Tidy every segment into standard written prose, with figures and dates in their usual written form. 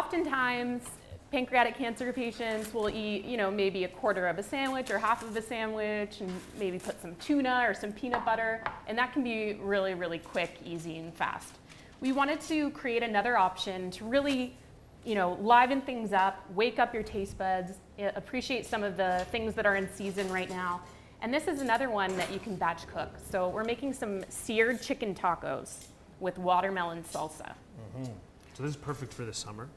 oftentimes, pancreatic cancer patients will eat, maybe a quarter of a sandwich or half of a sandwich and maybe put some tuna or some peanut butter, and that can be really, really quick, easy, and fast. We wanted to create another option to really, liven things up, wake up your taste buds, appreciate some of the things that are in season right now. And this is another one that you can batch cook. So we're making some seared chicken tacos with watermelon salsa. Mm-hmm. So this is perfect for the summer.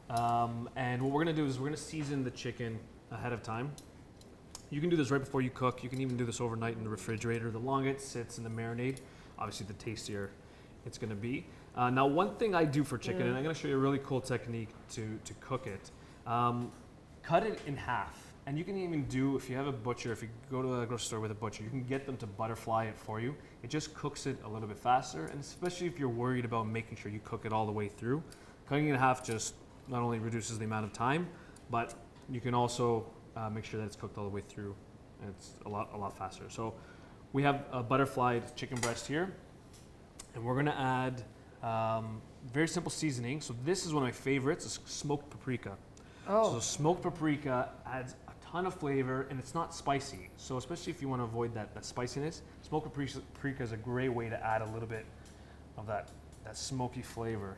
And what we're gonna do is we're gonna season the chicken ahead of time. You can do this right before you cook. You can even do this overnight in the refrigerator. The longer it sits in the marinade, obviously the tastier it's gonna be. Now, one thing I do for chicken, and I'm gonna show you a really cool technique to cook it. Cut it in half. And you can even do, if you have a butcher, if you go to a grocery store with a butcher, you can get them to butterfly it for you. It just cooks it a little bit faster, and especially if you're worried about making sure you cook it all the way through. Cutting it in half just not only reduces the amount of time, but you can also make sure that it's cooked all the way through, and it's a lot faster. So we have a butterflied chicken breast here, and we're gonna add very simple seasoning. So this is one of my favorites, is smoked paprika. Oh. So smoked paprika adds a ton of flavor, and it's not spicy. So especially if you want to avoid that spiciness, smoked paprika is a great way to add a little bit of that smoky flavor.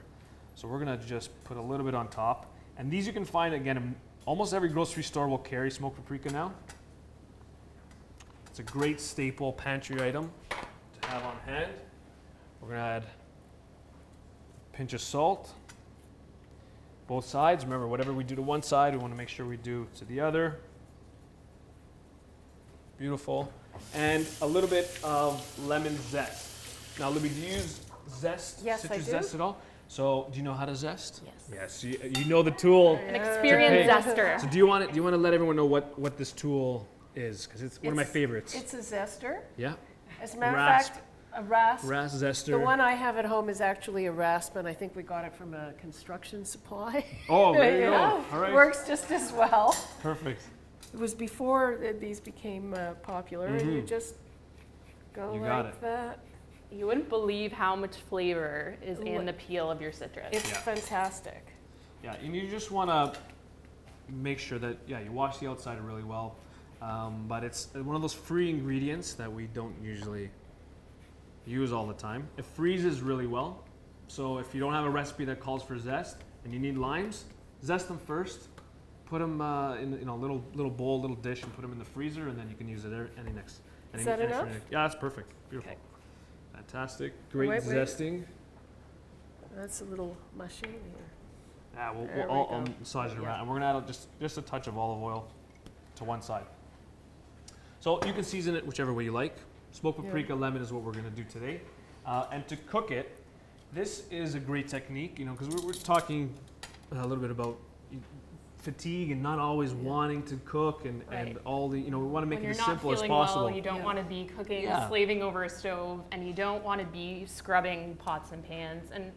So we're gonna just put a little bit on top. And these you can find, again, almost every grocery store will carry smoked paprika now. It's a great staple pantry item to have on hand. We're gonna add a pinch of salt. Both sides. Remember, whatever we do to one side, we want to make sure we do to the other. Beautiful. And a little bit of lemon zest. Now, Libby, do you use zest? Yes, citrus I do. zest at all? So, do you know how to zest? Yes. Yes, you know the tool. An experienced zester. So, do you want to let everyone know what this tool is? Because it's one of my favorites. It's a zester. Yeah. As a matter Rasp. of fact, a rasp. Rasp zester. The one I have at home is actually a rasp, and I think we got it from a construction supply. Oh, there you go. Yeah. All right. Works just as well. Perfect. It was before these became popular, and you just go You got like it. that. You wouldn't believe how much flavor is in the peel of your citrus. It's fantastic. Yeah, and you just want to make sure that, you wash the outside really well. But it's one of those free ingredients that we don't usually use all the time. It freezes really well. So if you don't have a recipe that calls for zest and you need limes, zest them first. Put them in a little bowl, little dish, and put them in the freezer, and then you can use it any next. Is that enough? Yeah, that's perfect. Beautiful. Okay. Fantastic. Great Wait. zesting. That's a little mushy here. Yeah, There we I'll go. massage it Yeah. around. And we're going to add just a touch of olive oil to one side. So you can season it whichever way you like. Smoked paprika, lemon is what we're going to do today. And to cook it, this is a great technique, because we're talking a little bit about fatigue and not always wanting to cook and all the, we want to make it as simple as possible. Well, you don't want to be cooking, slaving over a stove, and you don't want to be scrubbing pots and pans. And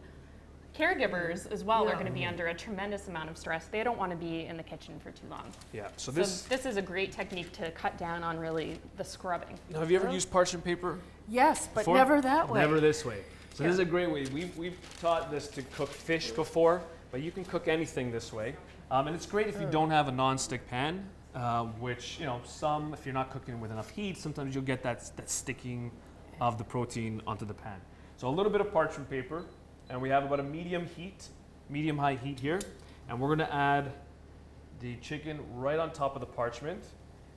caregivers as well are going to be under a tremendous amount of stress. They don't want to be in the kitchen for too long. Yeah. So this is a great technique to cut down on really the scrubbing. Now, have you ever used parchment paper? Yes, but before? never that way. Never this way. So this is a great way. We've taught this to cook fish before, but you can cook anything this way. And it's great if you don't have a non-stick pan, which, if you're not cooking with enough heat, sometimes you'll get that sticking of the protein onto the pan. So a little bit of parchment paper, and we have about a medium-high heat here, and we're going to add the chicken right on top of the parchment,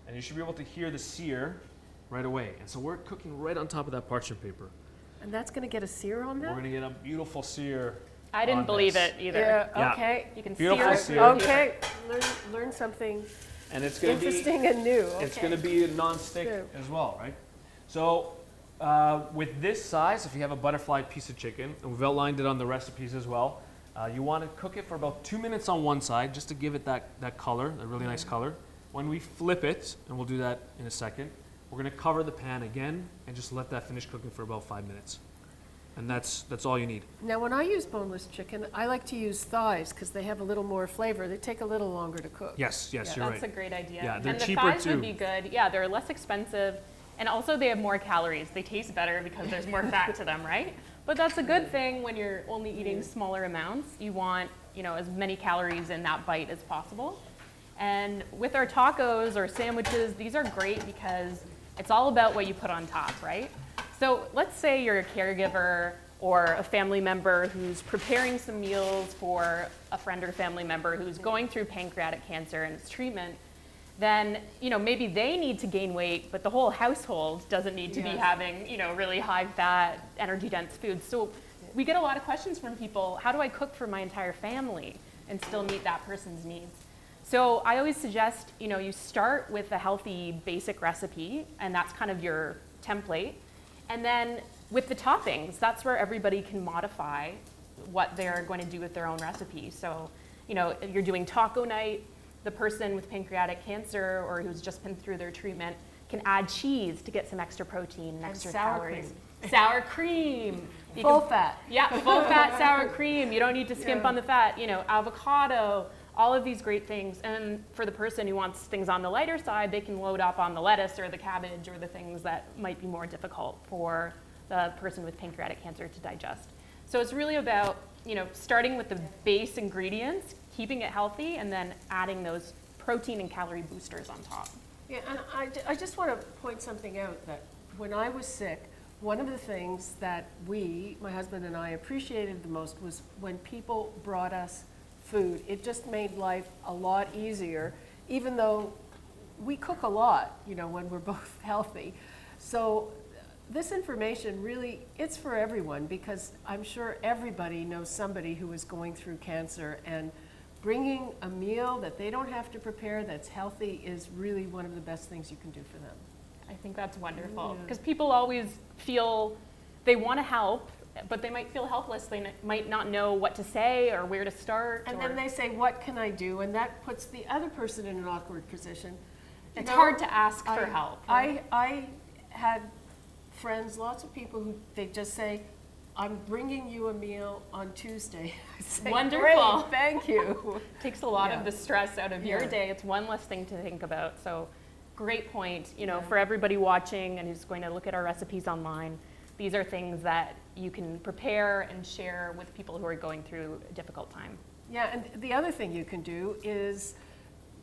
and you should be able to hear the sear right away. And so we're cooking right on top of that parchment paper. And that's going to get a sear on that? We're going to get a beautiful sear. I didn't believe it either. Yeah, okay. You can Beautiful sear. sear. Okay, learn something And it's going to be interesting and new. It's going to be a non-stick as well, right? So with this size, if you have a butterfly piece of chicken, and we've outlined it on the recipes as well, you want to cook it for about 2 minutes on one side, just to give it that color, a really nice color. When we flip it, and we'll do that in a second, we're going to cover the pan again and just let that finish cooking for about 5 minutes. And that's all you need. Now, when I use boneless chicken, I like to use thighs because they have a little more flavor. They take a little longer to cook. Yes, you're right. That's a great idea. Yeah, they're and the cheaper thighs too. would be good. Yeah, they're less expensive, and also they have more calories. They taste better because there's more fat to them, right? But that's a good thing when you're only eating smaller amounts. You want, as many calories in that bite as possible. And with our tacos or sandwiches, these are great because it's all about what you put on top, right? So let's say you're a caregiver or a family member who's preparing some meals for a friend or family member who's going through pancreatic cancer and its treatment. Then, maybe they need to gain weight, but the whole household doesn't need to be having, really high fat, energy dense foods. So we get a lot of questions from people, how do I cook for my entire family and still meet that person's needs? So I always suggest, you start with a healthy basic recipe, and that's kind of your template. And then with the toppings, that's where everybody can modify what they're going to do with their own recipe. So, if you're doing taco night, the person with pancreatic cancer or who's just been through their treatment can add cheese to get some extra protein and extra calories. Sour cream. Full fat. Yeah, full fat sour cream. You don't need to skimp on the fat. Avocado, all of these great things. And for the person who wants things on the lighter side, they can load up on the lettuce or the cabbage or the things that might be more difficult for the person with pancreatic cancer to digest. So it's really about, starting with the base ingredients, keeping it healthy, and then adding those protein and calorie boosters on top. Yeah, and I just want to point something out, that when I was sick, one of the things that my husband and I, appreciated the most was when people brought us food. It just made life a lot easier, even though we cook a lot, when we're both healthy. So this information really, it's for everyone, because I'm sure everybody knows somebody who is going through cancer, and bringing a meal that they don't have to prepare that's healthy is really one of the best things you can do for them. I think that's wonderful, because people always feel they want to help, but they might feel helpless. They might not know what to say or where to start. And then they say, what can I do? And that puts the other person in an awkward position. It's hard to ask for help. I had friends, lots of people who they just say, I'm bringing you a meal on Tuesday. I say, wonderful. Great, thank you. Takes a lot of the stress out of your day. It's one less thing to think about. So great point. For everybody watching and who's going to look at our recipes online, these are things that you can prepare and share with people who are going through a difficult time. Yeah, and the other thing you can do is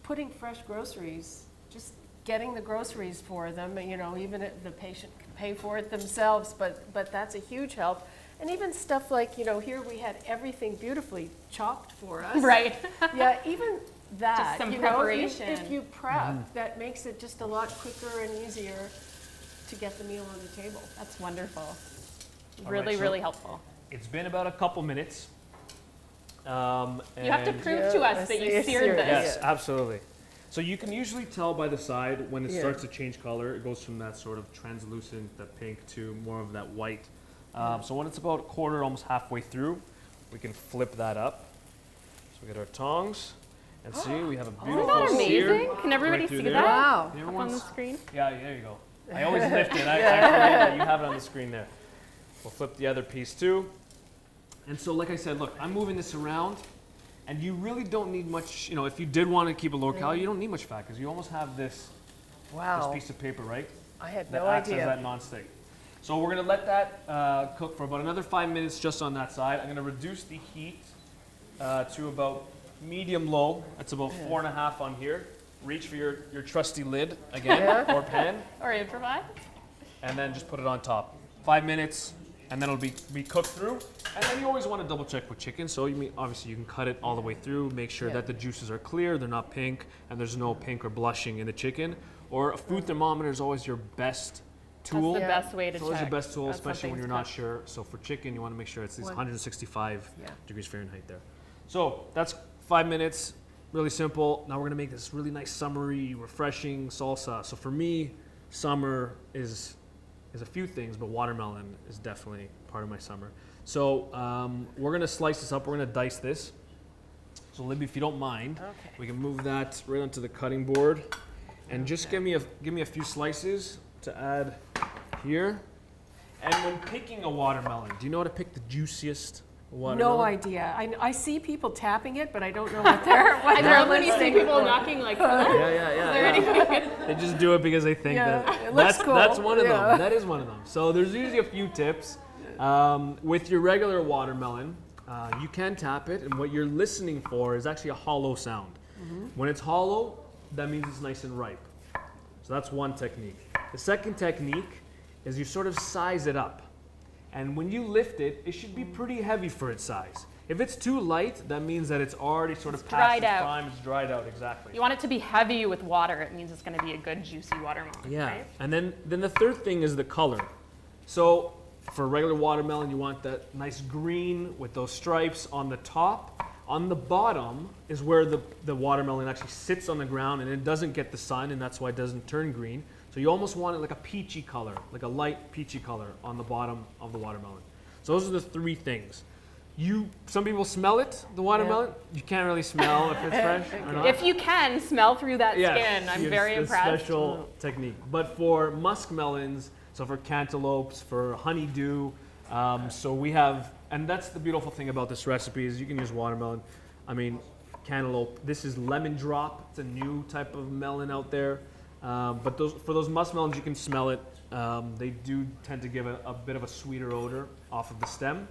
putting fresh groceries, just getting the groceries for them, even if the patient can pay for it themselves, but that's a huge help. And even stuff like, here we had everything beautifully chopped for us. Right. Yeah, even that. Just some preparation. If you prep, that makes it just a lot quicker and easier to get the meal on the table. That's wonderful. Right, Really helpful. It's been about a couple minutes. You have to prove to us that you seared this. Yes, absolutely. So you can usually tell by the side when it starts to change color. It goes from that sort of translucent, that pink, to more of that white. So when it's about a quarter, almost halfway through, we can flip that up. So we get our tongs, and see, we have a beautiful Isn't that sear. amazing? Can everybody right through see there. that Wow. up on the screen? Yeah, there you go. I always lift it. I forget that you have it on the screen there. We'll flip the other piece too. And so, like I said, look, I'm moving this around, and you really don't need much. If you did want to keep a low calorie, you don't need much fat, because you almost have this piece of paper, right? I had That no acts idea. as that non-stick. So we're going to let that cook for about another 5 minutes just on that side. I'm going to reduce the heat to about medium-low. That's about 4.5 on here. Reach for your trusty lid again, or pan, Or improvise? and then just put it on top. 5 minutes, and then it'll be cooked through. And then you always want to double check with chicken. So obviously you can cut it all the way through, make sure that the juices are clear, they're not pink, and there's no pink or blushing in the chicken. Or a food thermometer is always your best tool. That's the best way to It's check. always the best tool, That's especially when something you're to not sure. So for chicken, you want to make sure it's these 165 Yeah. degrees Fahrenheit there. So that's 5 minutes, really simple. Now we're gonna make this really nice summery, refreshing salsa. So for me, summer is a few things, but watermelon is definitely part of my summer. So we're gonna slice this up. We're gonna dice this. So Libby, if you don't mind, we can move that right onto the cutting board, and just give me a few slices to add here. And when picking a watermelon, do you know how to pick the juiciest watermelon? No idea. I see people tapping it, but I don't know what they're I love when you see people knocking like, hello? Yeah. They just do it because they think Yeah, that it looks cool. that's one of Yeah. them. That is one of them. So there's usually a few tips. With your regular watermelon, you can tap it, and what you're listening for is actually a hollow sound. When it's hollow, that means it's nice and ripe. So that's one technique. The second technique is you sort of size it up. And when you lift it, it should be pretty heavy for its size. If it's too light, that means that it's already sort of past its prime. It's dried out, exactly. You want it to be heavy with water. It means it's going to be a good, juicy watermelon. Yeah, right? and then the third thing is the color. So for a regular watermelon, you want that nice green with those stripes on the top. On the bottom is where the watermelon actually sits on the ground, and it doesn't get the sun, and that's why it doesn't turn green. So you almost want it like a peachy color, like a light peachy color on the bottom of the watermelon. So those are the three things. Some people smell it, the watermelon. You can't really smell if it's fresh or not. If you can smell through that skin, I'm very impressed. It's a special technique. But for muskmelons, so for cantaloupes, for honeydew, so we have, and that's the beautiful thing about this recipe is you can use watermelon. I mean, cantaloupe. This is lemon drop. It's a new type of melon out there. But for those muskmelons, you can smell it. They do tend to give a bit of a sweeter odor off of the stem.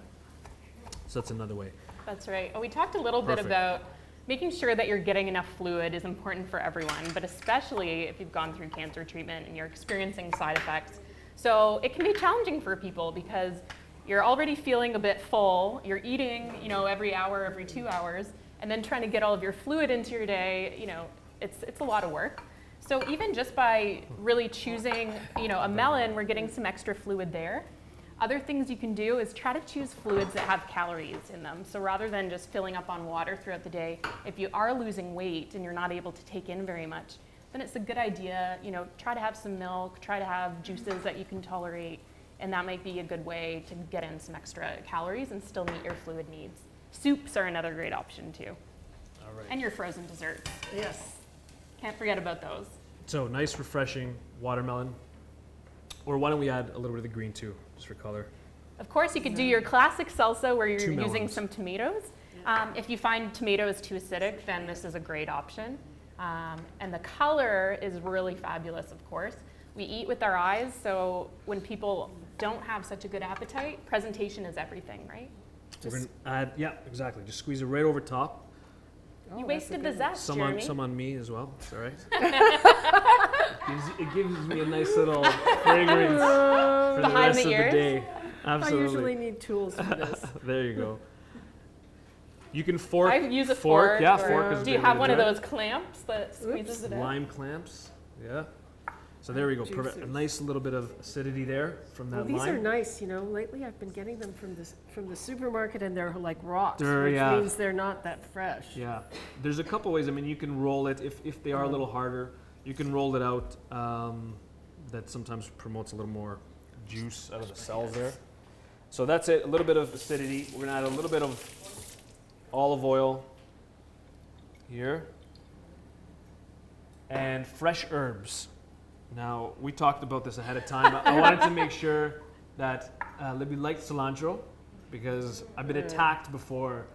So that's another way. That's right. We talked a little bit about making sure that you're getting enough fluid is important for everyone, but especially if you've gone through cancer treatment and you're experiencing side effects. So it can be challenging for people because you're already feeling a bit full. You're eating, every hour, every 2 hours, and then trying to get all of your fluid into your day, it's a lot of work. So even just by really choosing, a melon, we're getting some extra fluid there. Other things you can do is try to choose fluids that have calories in them. So rather than just filling up on water throughout the day, if you are losing weight and you're not able to take in very much, then it's a good idea, try to have some milk, try to have juices that you can tolerate, and that might be a good way to get in some extra calories and still meet your fluid needs. Soups are another great option too. All right. And your frozen desserts. Yes. Can't forget about those. So nice, refreshing watermelon. Or why don't we add a little bit of the green too, just for color. Of course, you could do your classic salsa where you're 2 melons. using some tomatoes. If you find tomatoes too acidic, then this is a great option. And the color is really fabulous, of course. We eat with our eyes, so when people don't have such a good appetite, presentation is everything, right? We're going to add, yeah, exactly. Just squeeze it right over top. You wasted the zest, Some Geremy. on me as well. It's all right. It gives me a nice little fragrance for the Behind rest the of ears? the day. Absolutely. I usually need tools for this. There you go. You can fork. I use a fork. Yeah, or- fork is a Do you good have way one to of do it. those clamps that squeezes it out? Lime clamps. Yeah. So there we go. Perfect. A Juices. nice little bit of acidity there from that Well, these lime. are nice, Lately, I've been getting them from the supermarket, and they're like rocks, They're- which yeah. means they're not that fresh. Yeah, there's a couple ways. I mean, you can roll it if they are a little harder. You can roll it out. That sometimes promotes a little more juice out of the cells there. So that's it. A little bit of acidity. We're gonna add a little bit of olive oil here and fresh herbs. Now we talked about this ahead of time. I wanted to make sure that Libby liked cilantro because I've been attacked before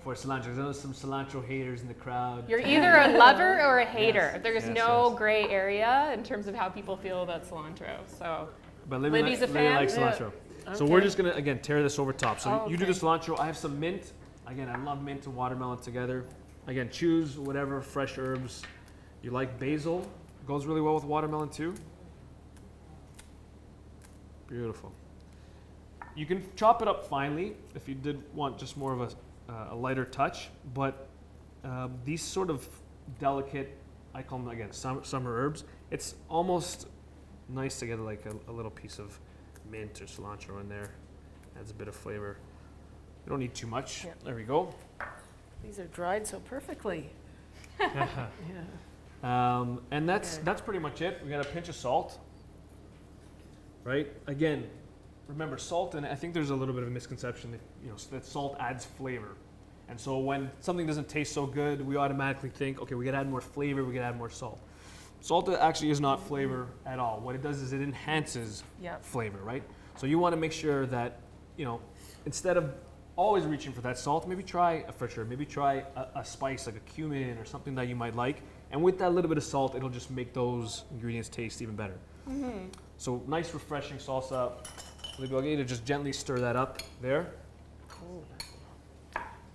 for cilantro. I know some cilantro haters in the crowd. You're either a lover or a hater. Yes, There's yes, no yes. gray area in terms of how people feel about cilantro. So But Libby, Libby's a Libby fan? likes Yeah. cilantro. So we're just gonna again tear this over top. So Oh, you do the okay. cilantro. I have some mint. Again, I love mint and watermelon together. Again, choose whatever fresh herbs you like. Basil goes really well with watermelon too. Beautiful. You can chop it up finely if you did want just more of a lighter touch. But these sort of delicate, I call them again summer herbs. It's almost nice to get like a little piece of mint or cilantro in there. Adds a bit of flavor. You don't need too much. Yeah. There we go. These are dried so perfectly. And that's pretty much it. We got a pinch of salt. Right? Again, remember salt, and I think there's a little bit of a misconception that that salt adds flavor. And so when something doesn't taste so good, we automatically think, okay, we gotta add more flavor, we gotta add more salt. Salt actually is not flavor at all. What it does is it enhances Yep. flavor, right? So you want to make sure that, instead of always reaching for that salt, maybe try a fresh herb, maybe try a spice like a cumin or something that you might like. And with that little bit of salt, it'll just make those ingredients taste even better. So nice, refreshing salsa. Libby, I'll get you to just gently stir that up there.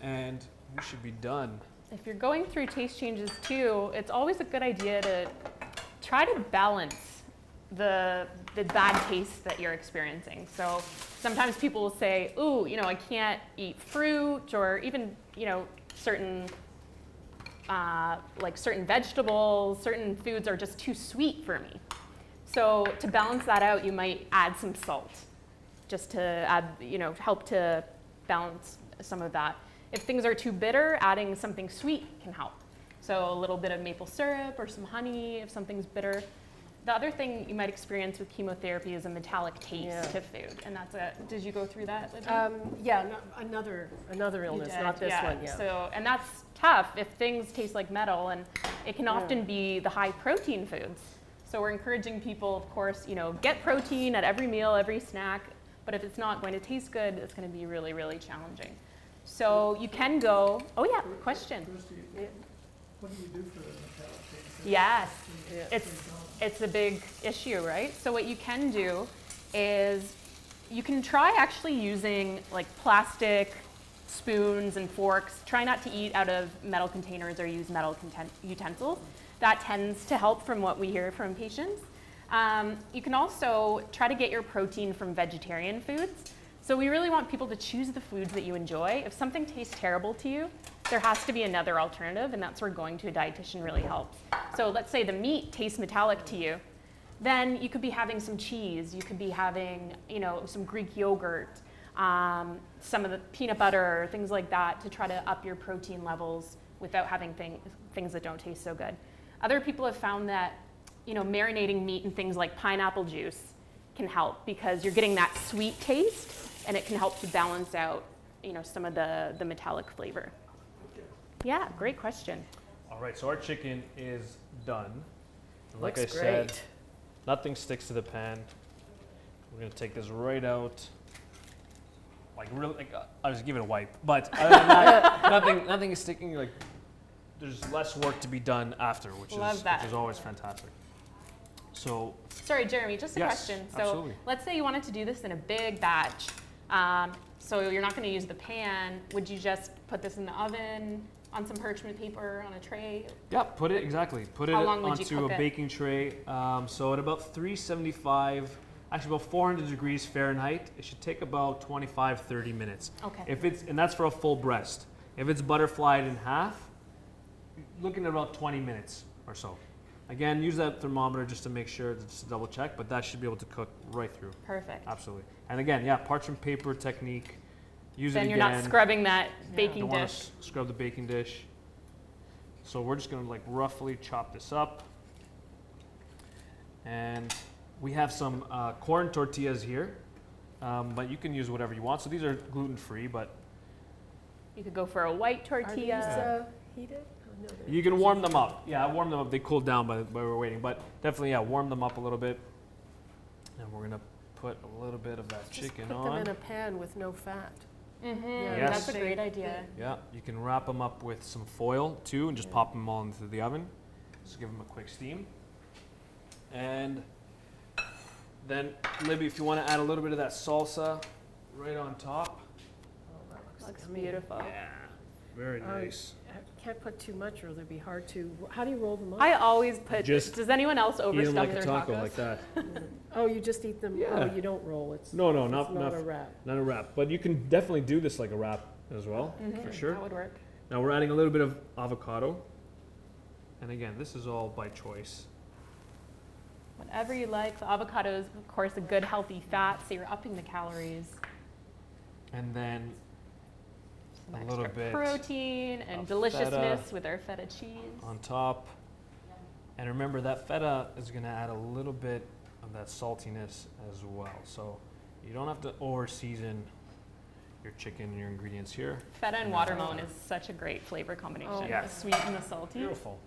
And we should be done. If you're going through taste changes too, it's always a good idea to try to balance the bad taste that you're experiencing. So sometimes people will say, ooh, you know, I can't eat fruit, or even, you know, certain certain vegetables, certain foods are just too sweet for me. So to balance that out, you might add some salt, just to add, you know, help to balance some of that. If things are too bitter, adding something sweet can help. So a little bit of maple syrup or some honey if something's bitter. The other thing you might experience with chemotherapy is a metallic taste to food, and that's did you go through that, Libby? Yeah, no, another illness, not this one. Yeah. So, and that's tough if things taste like metal, and it can often be the high protein foods. So we're encouraging people, of course, you know, get protein at every meal, every snack, but if it's not going to taste good, it's going to be really, really challenging. So you can go, oh yeah, question. Christy, what do you do for the metallic taste? Yes, Yeah. it's a big issue, right? So what you can do is you can try actually using like plastic spoons and forks. Try not to eat out of metal containers or use metal utensils. That tends to help from what we hear from patients. You can also try to get your protein from vegetarian foods. So we really want people to choose the foods that you enjoy. If something tastes terrible to you, there has to be another alternative, and that's where going to a dietitian really helps. So let's say the meat tastes metallic to you, then you could be having some cheese, you could be having, you know, some Greek yogurt, some of the peanut butter, things like that, to try to up your protein levels without having things that don't taste so good. Other people have found that, you know, marinating meat in things like pineapple juice can help because you're getting that sweet taste, and it can help to balance out, you know, some of the metallic flavor. Yeah, great question. All right, so our chicken is done. And like Looks I said, great. nothing sticks to the pan. We're gonna take this right out. Like really, like I'll just give it a wipe. But other than that, nothing is sticking. Like there's less work to be done after, which is always fantastic. So Sorry, Jeremy, just a Yes, question. So absolutely. let's say you wanted to do this in a big batch. So you're not going to use the pan. Would you just put this in the oven on some parchment paper on a tray? yeah, put it How long would you onto a cook it? baking tray. So at about 375, actually about 400 degrees Fahrenheit, it should take about 25-30 minutes. Okay. And that's for a full breast. If it's butterflied in half, looking at about 20 minutes or so. Again, use that thermometer just to make sure, just to double check, but that should be able to cook right through. Perfect. Absolutely. And again, yeah, parchment paper technique. Use Then it you're again. not scrubbing that You baking don't want dish. to scrub the baking dish. So we're just gonna like roughly chop this up. And we have some corn tortillas here, but you can use whatever you want. So these are gluten-free, but You could go for a white Are these tortilla. heated? Oh, no, they're- you can warm them up. Yeah, I warmed them up. They cooled down while we're waiting, but definitely, yeah, warm them up a little bit. And we're gonna put a little bit of that Just chicken put on. them in a pan with no fat. Mm-hmm. Yeah, That's a Yes. great idea. Yeah, you can wrap them up with some foil too and just pop them all into the oven. Just give them a quick steam. And then, Libby, if you want to add a little bit of that salsa right on top. Oh, that looks Looks yummy. beautiful. Yeah, very nice. Can't put too much or they'll be hard to, how do you roll them up? I always put, Just does anyone else Eat them overstuff like a their taco, tacos? like that. Oh, you just eat them, Yeah. oh, you don't roll, it's No, it's not not a wrap. not a wrap. But you can definitely do this like a wrap as well, for sure. That would work. Now we're adding a little bit of avocado. And again, this is all by choice. Whatever you like. The avocado is, of course, a good healthy fat, so you're upping the calories. And then Some a little extra bit protein and of deliciousness feta with our feta cheese. on top. And remember that feta is going to add a little bit of that saltiness as well. So you don't have to over season your chicken and your ingredients here. Feta and watermelon is such a great flavor combination. Oh, yes. The sweet and the salty. Beautiful.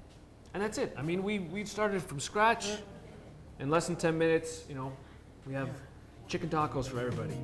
And that's it. I mean, we started from scratch. In less than 10 minutes, you know, we have chicken tacos for everybody.